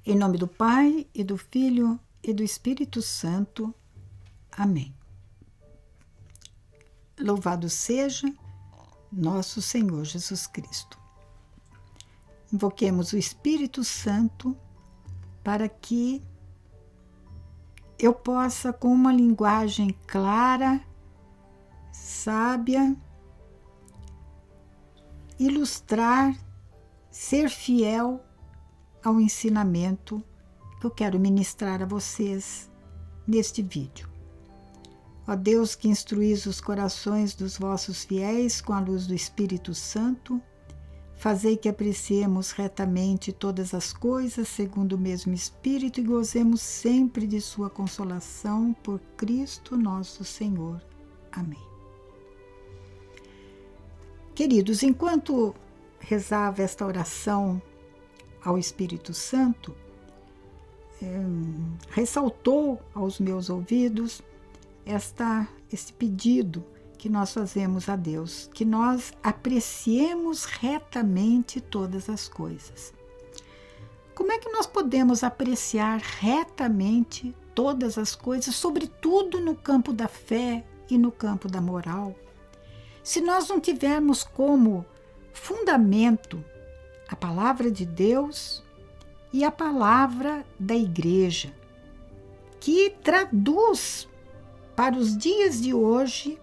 Em nome do Pai, e do Filho, e do Espírito Santo. Amém. Louvado seja nosso Senhor Jesus Cristo. Invoquemos o Espírito Santo para que eu possa, com uma linguagem clara, sábia, ilustrar, ser fiel ao ensinamento que eu quero ministrar a vocês neste vídeo. Ó Deus, que instruís os corações dos vossos fiéis com a luz do Espírito Santo, fazei que apreciemos retamente todas as coisas segundo o mesmo Espírito e gozemos sempre de sua consolação por Cristo nosso Senhor. Amém. Queridos, enquanto rezava esta oração ao Espírito Santo, ressaltou aos meus ouvidos este pedido que nós fazemos a Deus, que nós apreciemos retamente todas as coisas. Como é que nós podemos apreciar retamente todas as coisas, sobretudo no campo da fé e no campo da moral, se nós não tivermos como fundamento a palavra de Deus e a palavra da Igreja, que traduz para os dias de hoje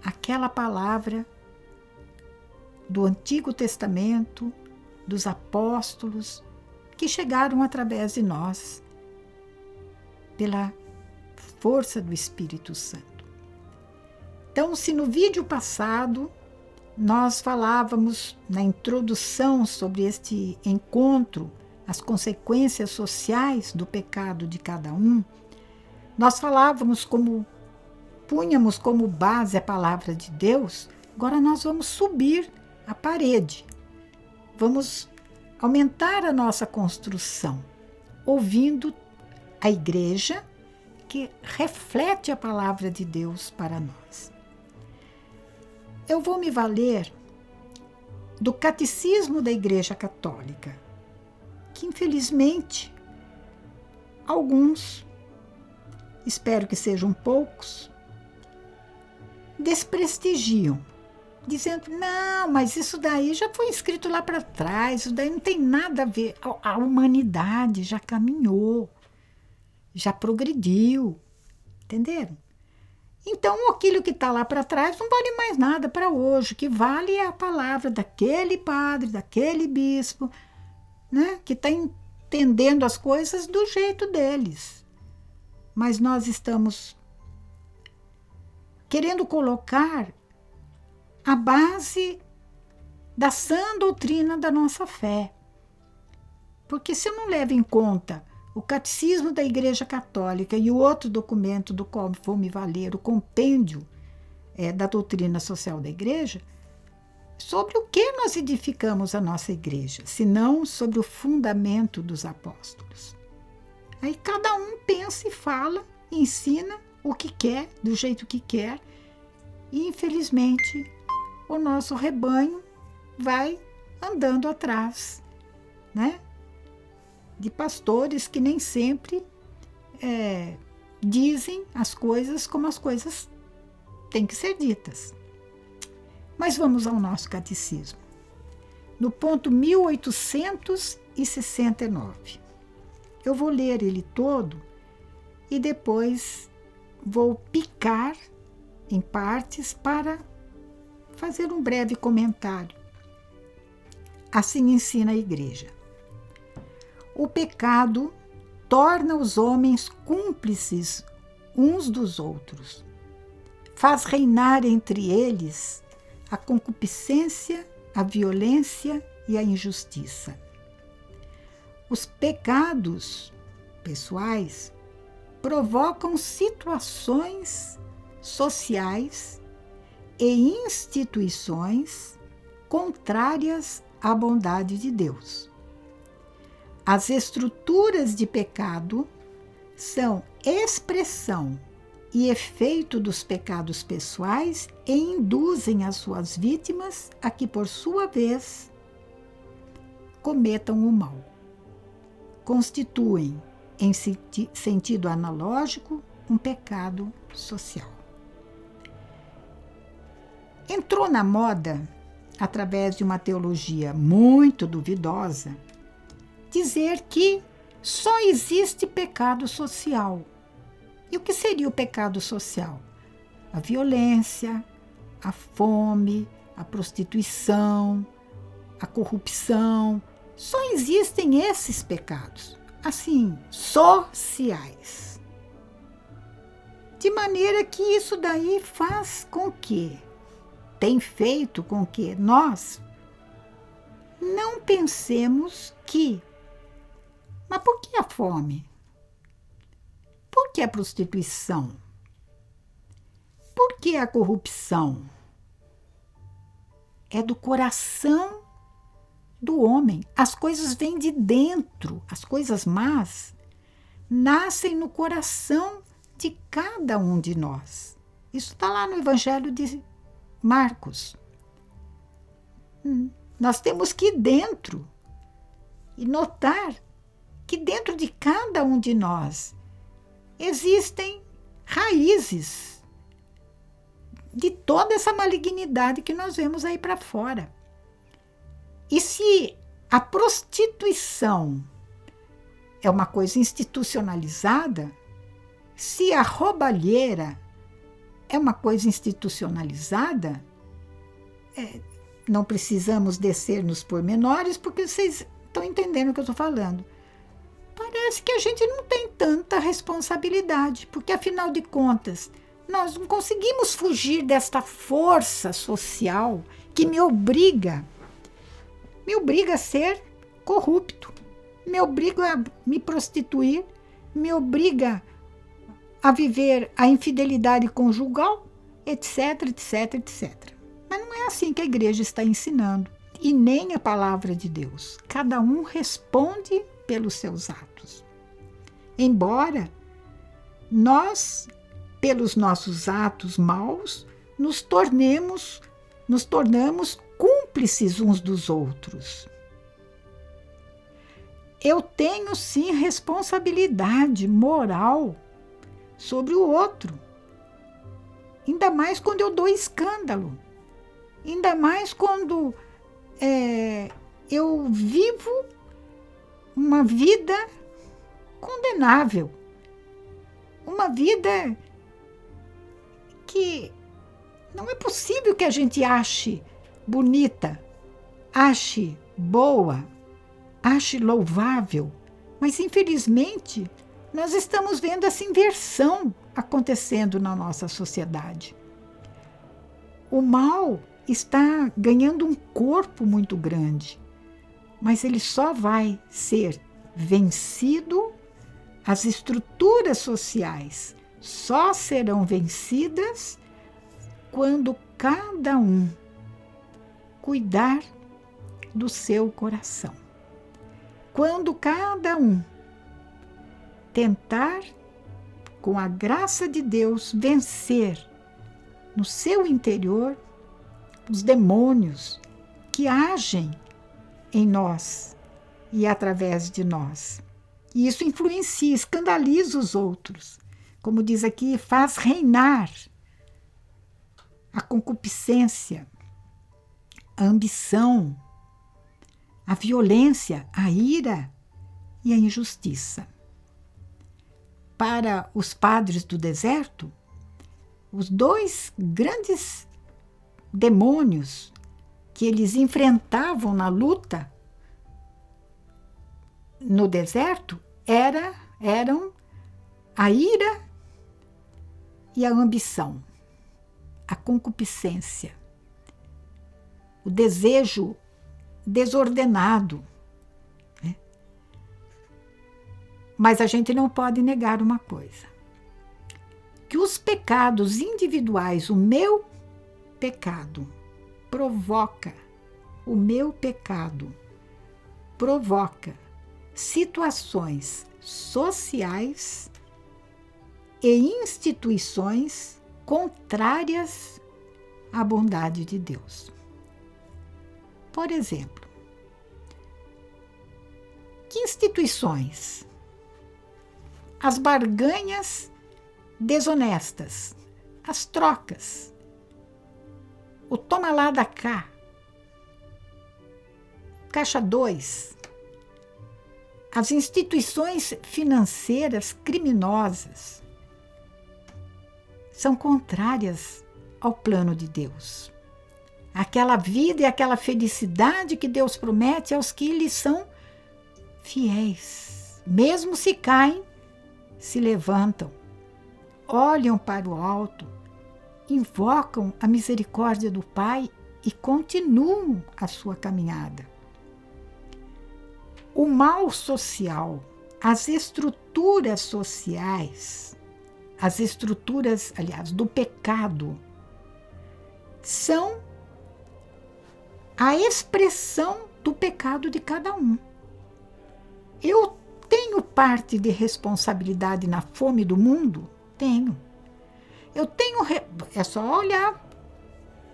aquela palavra do Antigo Testamento, dos apóstolos, que chegaram através de nós, pela força do Espírito Santo. Então, se no vídeo passado nós falávamos na introdução sobre este encontro, as consequências sociais do pecado de cada um, nós falávamos punhamos como base a palavra de Deus. Agora nós vamos subir a parede, vamos aumentar a nossa construção, ouvindo a Igreja que reflete a palavra de Deus para nós. Eu vou me valer do Catecismo da Igreja Católica, que infelizmente alguns, espero que sejam poucos, desprestigiam, dizendo, não, mas isso daí já foi escrito lá para trás, isso daí não tem nada a ver, a humanidade já caminhou, já progrediu, entenderam? Então, aquilo que está lá para trás não vale mais nada para hoje. O que vale é a palavra daquele padre, daquele bispo, né, que está entendendo as coisas do jeito deles. Mas nós estamos querendo colocar a base da sã doutrina da nossa fé. Porque se eu não levo em conta o Catecismo da Igreja Católica e o outro documento do qual vou me valer, o compêndio da doutrina social da Igreja, sobre o que nós edificamos a nossa Igreja, se não sobre o fundamento dos apóstolos. Aí cada um pensa e fala, ensina o que quer, do jeito que quer, e infelizmente o nosso rebanho vai andando atrás, né? De pastores que nem sempre dizem as coisas como as coisas têm que ser ditas. Mas vamos ao nosso catecismo. No ponto 1869. Eu vou ler ele todo e depois vou picar em partes para fazer um breve comentário. Assim ensina a Igreja. O pecado torna os homens cúmplices uns dos outros. Faz reinar entre eles a concupiscência, a violência e a injustiça. Os pecados pessoais provocam situações sociais e instituições contrárias à bondade de Deus. As estruturas de pecado são expressão e efeito dos pecados pessoais e induzem as suas vítimas a que, por sua vez, cometam o mal. constituem, em sentido analógico, um pecado social. Entrou na moda, através de uma teologia muito duvidosa, dizer que só existe pecado social. E o que seria o pecado social? A violência, a fome, a prostituição, a corrupção. Só existem esses pecados, assim, sociais. De maneira que isso daí faz com que, tem feito com que nós não pensemos que, mas por que a fome? Por que a prostituição? Por que a corrupção? É do coração do homem. As coisas vêm de dentro, as coisas más nascem no coração de cada um de nós. Isso está lá no Evangelho de Marcos. Nós temos que ir dentro e notar que dentro de cada um de nós existem raízes de toda essa malignidade que nós vemos aí para fora. E se a prostituição é uma coisa institucionalizada, se a roubalheira é uma coisa institucionalizada, não precisamos descer nos pormenores, porque vocês estão entendendo o que eu estou falando. Parece que a gente não tem tanta responsabilidade, porque, afinal de contas, nós não conseguimos fugir desta força social que me obriga a ser corrupto, me obriga a me prostituir, me obriga a viver a infidelidade conjugal, etc, etc, etc. Mas não é assim que a igreja está ensinando, e nem a palavra de Deus. Cada um responde pelos seus atos. Embora nós, pelos nossos atos maus, nos tornamos cúmplices uns dos outros. Eu tenho sim responsabilidade moral sobre o outro, ainda mais quando eu dou escândalo, ainda mais quando eu vivo uma vida condenável, uma vida que não é possível que a gente ache bonita, ache boa, ache louvável, mas infelizmente nós estamos vendo essa inversão acontecendo na nossa sociedade. O mal está ganhando um corpo muito grande, mas ele só vai ser vencido, as estruturas sociais só serão vencidas quando cada um cuidar do seu coração. Quando cada um tentar, com a graça de Deus, vencer no seu interior os demônios que agem em nós e através de nós. E isso influencia, escandaliza os outros. Como diz aqui, faz reinar a concupiscência, a ambição, a violência, a ira e a injustiça. Para os padres do deserto, os dois grandes demônios que eles enfrentavam na luta no deserto eram a ira e a ambição, a concupiscência, o desejo desordenado. Né? Mas a gente não pode negar uma coisa, que os pecados individuais, o meu pecado provoca situações sociais e instituições contrárias à bondade de Deus. Por exemplo, Que instituições? As barganhas desonestas, as trocas, o toma lá da cá, caixa 2, as instituições financeiras criminosas são contrárias ao plano de Deus. Aquela vida e aquela felicidade que Deus promete aos que lhe são fiéis. Mesmo se caem, se levantam, olham para o alto, invocam a misericórdia do Pai e continuam a sua caminhada. O mal social, as estruturas sociais, as estruturas, aliás, do pecado, são a expressão do pecado de cada um. Eu tenho parte de responsabilidade na fome do mundo? Tenho. Eu tenho. É só olhar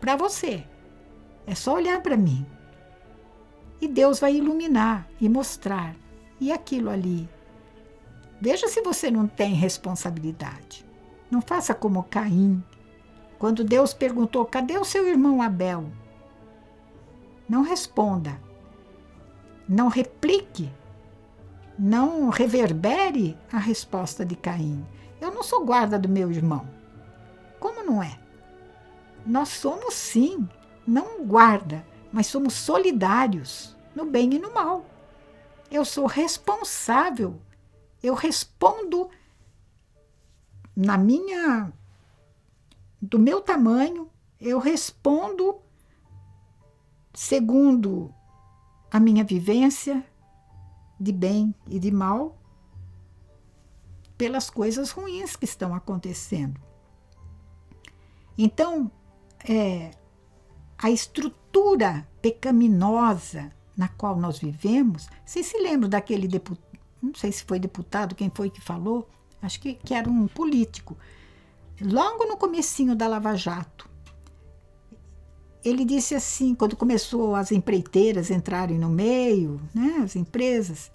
para você. É só olhar para mim. E Deus vai iluminar e mostrar. E aquilo ali. Veja se você não tem responsabilidade. Não faça como Caim. Quando Deus perguntou: cadê o seu irmão Abel? Não responda. Não replique. Não reverbere a resposta de Caim. Eu não sou guarda do meu irmão. Como não é? Nós somos sim, não guarda, mas somos solidários no bem e no mal. Eu sou responsável. Eu respondo do meu tamanho, eu respondo segundo a minha vivência de bem e de mal pelas coisas ruins que estão acontecendo. Então, a estrutura pecaminosa na qual nós vivemos, vocês se lembram daquele deputado, não sei se foi deputado, quem foi que falou, acho que era um político, logo no comecinho da Lava Jato. Ele disse assim, quando começou as empreiteiras entrarem no meio, né, as empresas,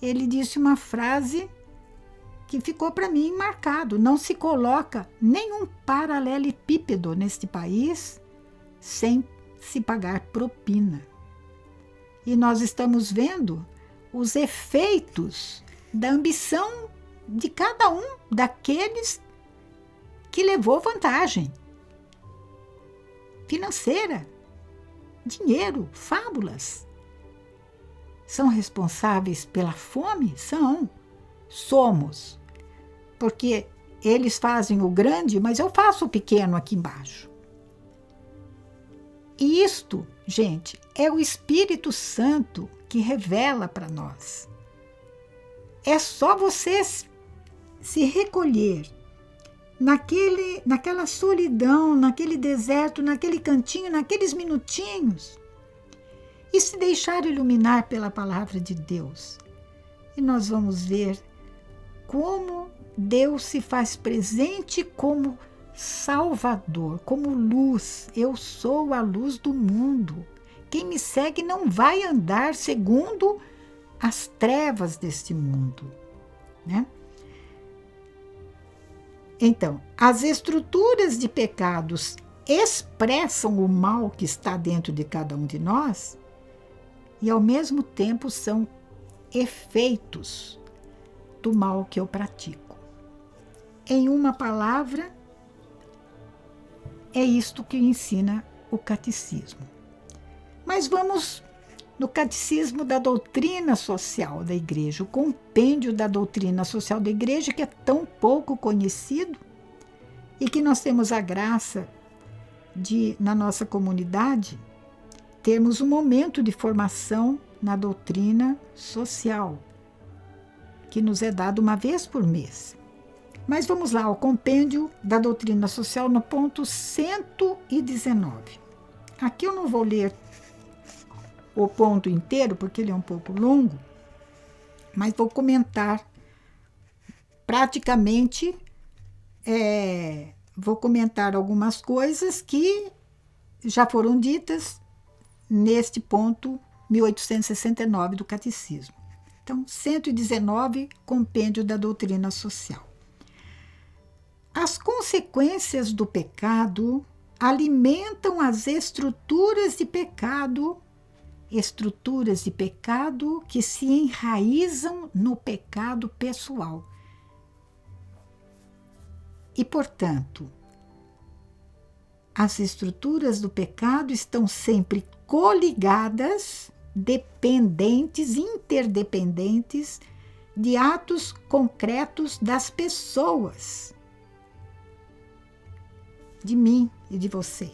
ele disse uma frase que ficou para mim marcado: não se coloca nenhum paralelepípedo neste país sem se pagar propina. E nós estamos vendo os efeitos da ambição de cada um daqueles que levou vantagem financeira, dinheiro, fábulas. São responsáveis pela fome? Somos. Porque eles fazem o grande, mas eu faço o pequeno aqui embaixo. E isto, gente, é o Espírito Santo que revela para nós. É só você se recolher naquela solidão, naquele deserto, naquele cantinho, naqueles minutinhos e se deixar iluminar pela palavra de Deus. E nós vamos ver como Deus se faz presente como Salvador, como luz. Eu sou a luz do mundo. Quem me segue não vai andar segundo as trevas deste mundo, né? Então, as estruturas de pecados expressam o mal que está dentro de cada um de nós e, ao mesmo tempo, são efeitos do mal que eu pratico. Em uma palavra, é isto que ensina o catecismo. Mas vamos no catecismo da doutrina social da igreja, o compêndio da doutrina social da igreja, que é tão pouco conhecido e que nós temos a graça de, na nossa comunidade, termos um momento de formação na doutrina social, que nos é dado uma vez por mês. Mas vamos lá ao compêndio da doutrina social no ponto 119. Aqui eu não vou ler o ponto inteiro, porque ele é um pouco longo, mas vou comentar praticamente, vou comentar algumas coisas que já foram ditas neste ponto 1869 do Catecismo. Então, 119, Compêndio da Doutrina Social. As consequências do pecado alimentam as estruturas de pecado que se enraizam no pecado pessoal. E, portanto, as estruturas do pecado estão sempre coligadas, dependentes, interdependentes de atos concretos das pessoas, de mim e de você.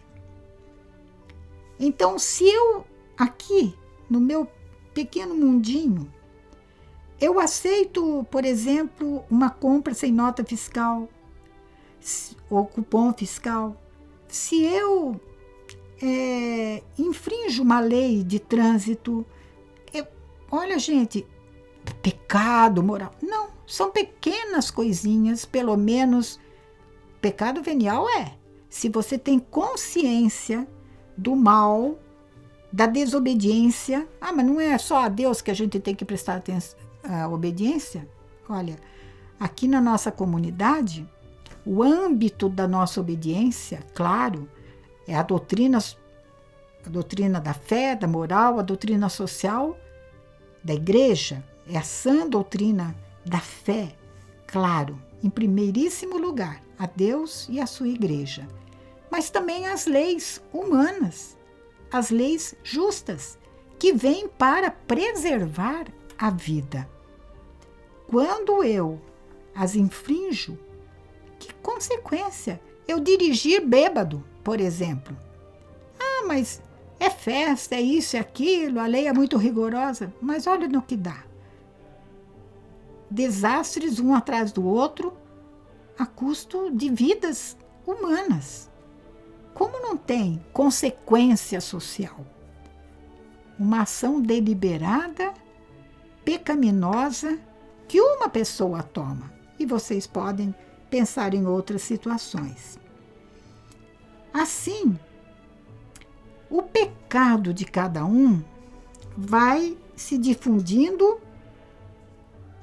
Então, se eu, aqui, no meu pequeno mundinho, eu aceito, por exemplo, uma compra sem nota fiscal, ou cupom fiscal, se eu infrinjo uma lei de trânsito, olha, gente, pecado moral. Não, são pequenas coisinhas, pelo menos pecado venial se você tem consciência do mal, da desobediência. Mas não é só a Deus que a gente tem que prestar atenção, a obediência? Olha, aqui na nossa comunidade, o âmbito da nossa obediência, claro, é a doutrina da fé, da moral, a doutrina social da igreja, é a sã doutrina da fé, claro, em primeiríssimo lugar, a Deus e a sua igreja. Mas também as leis humanas, as leis justas, que vêm para preservar a vida. Quando eu as infrinjo, que consequência? Eu dirigir bêbado, por exemplo. Mas é festa, é isso, é aquilo, a lei é muito rigorosa. Mas olha no que dá. Desastres um atrás do outro, a custo de vidas humanas. Como não tem consequência social? Uma ação deliberada, pecaminosa, que uma pessoa toma. E vocês podem pensar em outras situações. Assim, o pecado de cada um vai se difundindo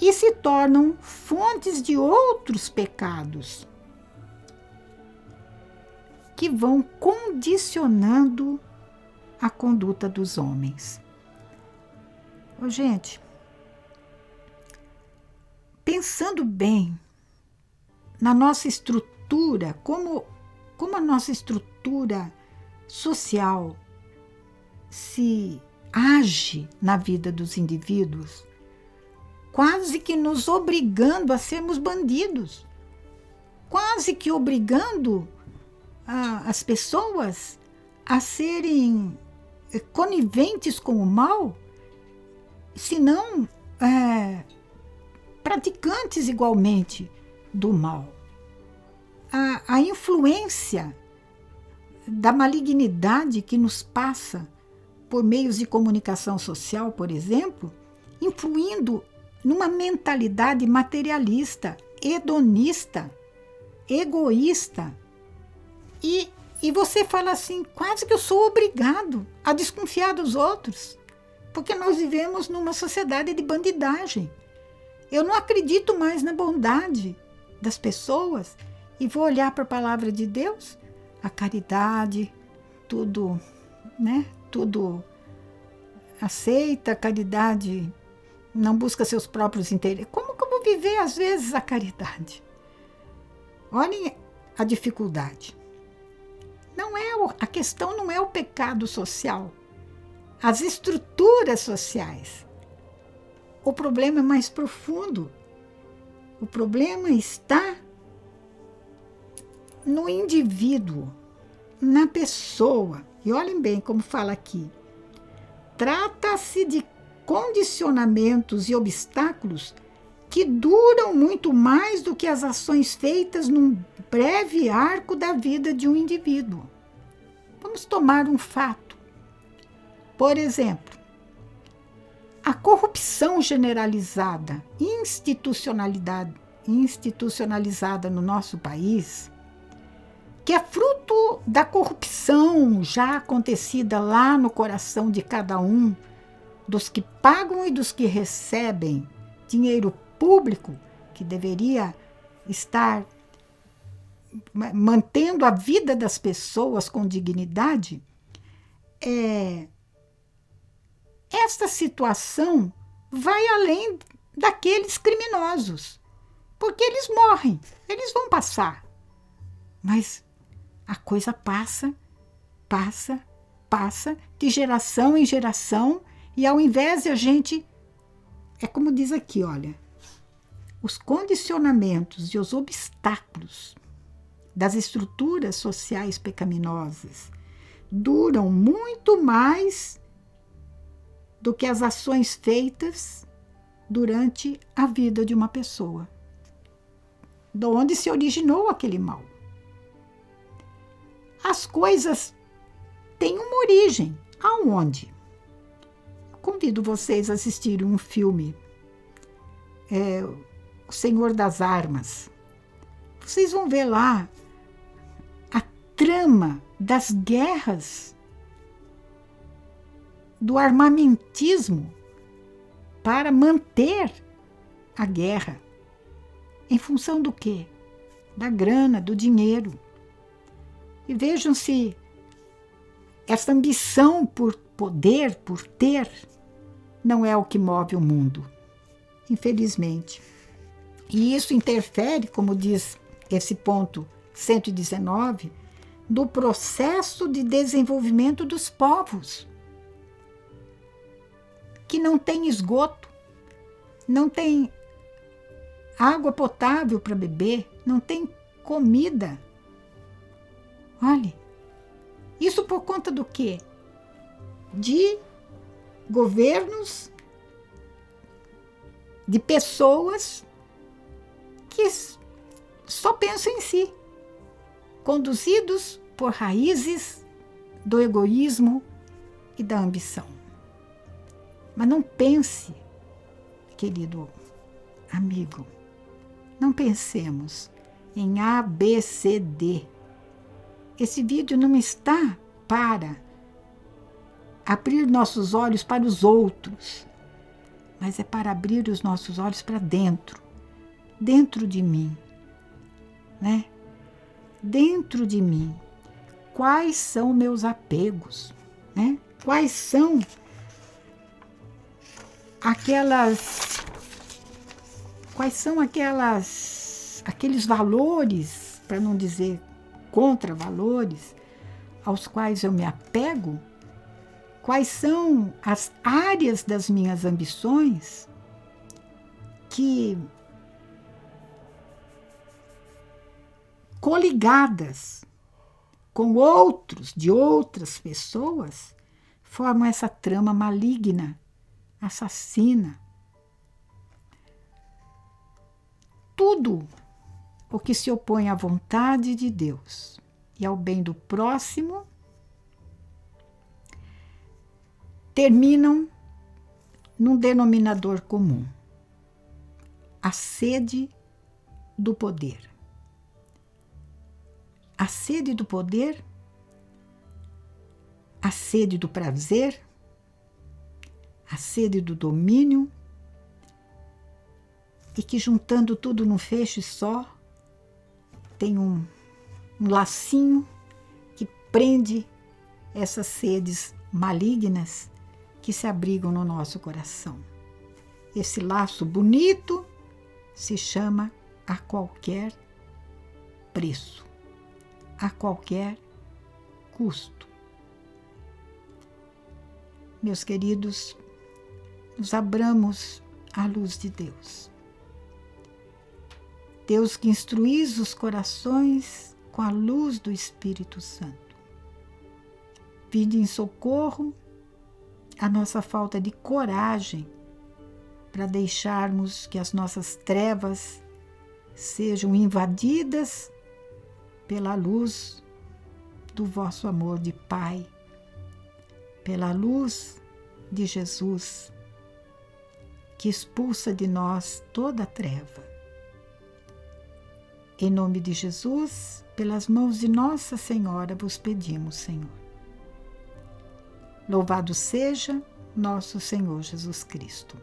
e se tornam fontes de outros pecados que vão condicionando a conduta dos homens. Gente, pensando bem na nossa estrutura, como a nossa estrutura social se age na vida dos indivíduos, quase que nos obrigando a sermos bandidos, quase que obrigando as pessoas a serem coniventes com o mal, se não praticantes igualmente do mal. A influência da malignidade que nos passa por meios de comunicação social, por exemplo, influindo numa mentalidade materialista, hedonista, egoísta. E você fala assim, quase que eu sou obrigado a desconfiar dos outros, porque nós vivemos numa sociedade de bandidagem. Eu não acredito mais na bondade das pessoas e vou olhar para a palavra de Deus, a caridade, tudo, né? Tudo aceita, a caridade não busca seus próprios interesses. Como que eu vou viver, às vezes, a caridade? Olhem a dificuldade. A questão não é o pecado social, as estruturas sociais. O problema é mais profundo. O problema está no indivíduo, na pessoa. E olhem bem como fala aqui. Trata-se de condicionamentos e obstáculos que duram muito mais do que as ações feitas num breve arco da vida de um indivíduo. Vamos tomar um fato. Por exemplo, a corrupção generalizada, institucionalizada no nosso país, que é fruto da corrupção já acontecida lá no coração de cada um, dos que pagam e dos que recebem dinheiro público, que deveria estar mantendo a vida das pessoas com dignidade, esta situação vai além daqueles criminosos, porque eles morrem, eles vão passar. Mas a coisa passa de geração em geração, e ao invés de a gente, é como diz aqui, olha, os condicionamentos e os obstáculos das estruturas sociais pecaminosas duram muito mais do que as ações feitas durante a vida de uma pessoa, de onde se originou aquele mal. As coisas têm uma origem. Aonde? Convido vocês a assistirem um filme, O Senhor das Armas. Vocês vão ver lá a trama das guerras, do armamentismo para manter a guerra. Em função do quê? Da grana, do dinheiro. E vejam se essa ambição por poder, por ter, não é o que move o mundo, infelizmente. E isso interfere, como diz esse ponto 119, no processo de desenvolvimento dos povos, que não tem esgoto, não tem água potável para beber, não tem comida. Olhe, isso por conta do quê? De governos, de pessoas que só pensam em si, conduzidos por raízes do egoísmo e da ambição. Mas não pense, querido amigo, não pensemos em A, B, C, D. Esse vídeo não está para abrir nossos olhos para os outros, mas é para abrir os nossos olhos para dentro, dentro de mim, né? Dentro de mim. Quais são meus apegos, né? Quais são aqueles valores, para não dizer contravalores, aos quais eu me apego? Quais são as áreas das minhas ambições que, coligadas com outros de outras pessoas, formam essa trama maligna, assassina? Tudo o que se opõe à vontade de Deus e ao bem do próximo terminam num denominador comum: a sede do poder. A sede do poder, a sede do prazer, a sede do domínio, e que, juntando tudo num feixe só, tem um lacinho que prende essas sedes malignas que se abrigam no nosso coração. Esse laço bonito se chama a qualquer preço, a qualquer custo. Meus queridos, nos abramos à luz de Deus. Deus que instruís os corações com a luz do Espírito Santo. Vinde em socorro à nossa falta de coragem para deixarmos que as nossas trevas sejam invadidas pela luz do vosso amor de Pai, pela luz de Jesus, que expulsa de nós toda a treva. Em nome de Jesus, pelas mãos de Nossa Senhora, vos pedimos, Senhor. Louvado seja nosso Senhor Jesus Cristo.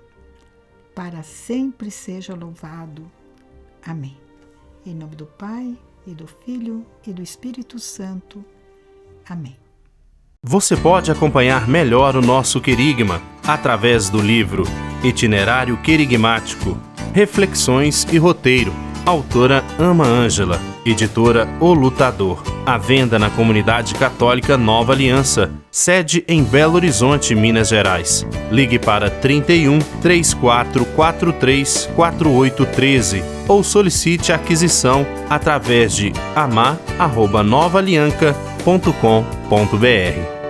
Para sempre seja louvado. Amém. Em nome do Pai, e do Filho, e do Espírito Santo. Amém. Você pode acompanhar melhor o nosso querigma através do livro Itinerário Querigmático, Reflexões e Roteiro, autora Ama Ângela, editora O Lutador. À venda na Comunidade Católica Nova Aliança, sede em Belo Horizonte, Minas Gerais. Ligue para 31 3443 4813 ou solicite a aquisição através de amar@novaalianca.com.br.